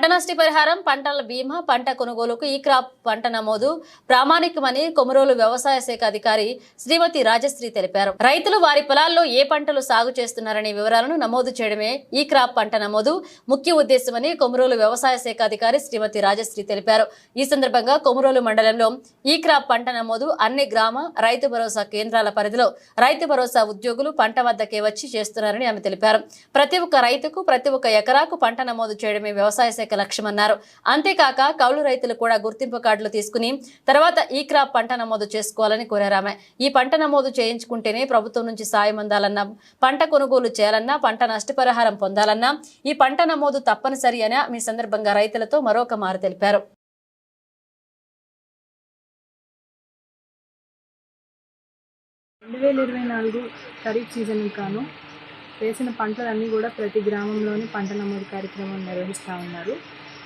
నష్ట పరిహారం, పంటల బీమా, పంట కొనుగోలుకు ఈ క్రాప్ పంట నమోదు ప్రామాణికమని కొమరోలు వ్యవసాయ శాఖ అధికారి శ్రీమతి రాజశ్రీ తెలిపారు. రైతులు వారి పొలాల్లో ఏ పంటలు సాగు చేస్తున్నారనే వివరాలను నమోదు చేయడమే ఈ క్రాప్ పంట నమోదు ముఖ్య ఉద్దేశమని కొమరోలు వ్యవసాయ శాఖ అధికారి శ్రీమతి రాజశ్రీ తెలిపారు. ఈ సందర్భంగా కొమరోలు మండలంలో ఈ క్రాప్ పంట నమోదు అన్ని గ్రామ రైతు భరోసా కేంద్రాల పరిధిలో రైతు భరోసా ఉద్యోగులు పంట వద్దకే వచ్చి చేస్తున్నారని ఆమె తెలిపారు. ప్రతి ఒక్క రైతుకు ప్రతి ఒక్క ఎకరాకు పంట నమోదు చేయడమే వ్యవసాయ శాఖ లక్ష్యమన్నారు. అంతేకాక కౌలు రైతులు కూడా గుర్తింపు కార్డులు తీసుకుని తర్వాత ఈ క్రాప్ పంట నమోదు చేసుకోవాలని కోరారామె. ఈ పంట నమోదు చేయించుకుంటేనే ప్రభుత్వం నుంచి సాయం అందాలన్నా, పంట కొనుగోలు చేయాలన్నా, పంట నష్టపరిహారం పొందాలన్నా ఈ పంట నమోదు తప్పనిసరి అని ఈ సందర్భంగా రైతులతో మరొక మారు తెలిపారు. 2024 ఖరీఫ్ సీజన్ కాను వేసిన పంటలన్నీ కూడా ప్రతి గ్రామంలోని పంట నమోదు కార్యక్రమం నిర్వహిస్తూ ఉన్నారు.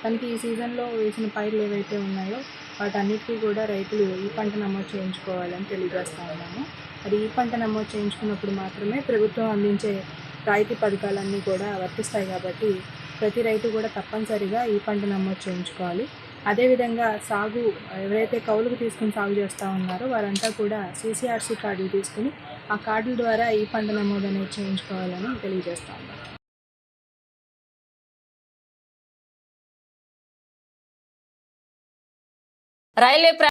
తనకి ఈ సీజన్లో వేసిన పైర్లు ఏవైతే ఉన్నాయో వాటన్నిటికీ కూడా రైతులు ఈ పంట నమోదు చేయించుకోవాలని తెలియజేస్తూ ఉన్నాము. మరి ఈ పంట నమోదు చేయించుకున్నప్పుడు మాత్రమే ప్రభుత్వం అందించే రాయితీ పథకాలన్నీ కూడా వర్తిస్తాయి. కాబట్టి ప్రతి రైతు కూడా తప్పనిసరిగా ఈ పంట నమోదు చేయించుకోవాలి. అదేవిధంగా సాగు ఎవరైతే కౌలుకు తీసుకుని సాగు చేస్తూ ఉన్నారో వారంతా కూడా CCRC కార్డులు తీసుకుని ఆ కార్డుల ద్వారా ఈ పంట నమోదు అనేది చేయించుకోవాలని తెలియజేస్తూ ఉన్నారు. రైల్వే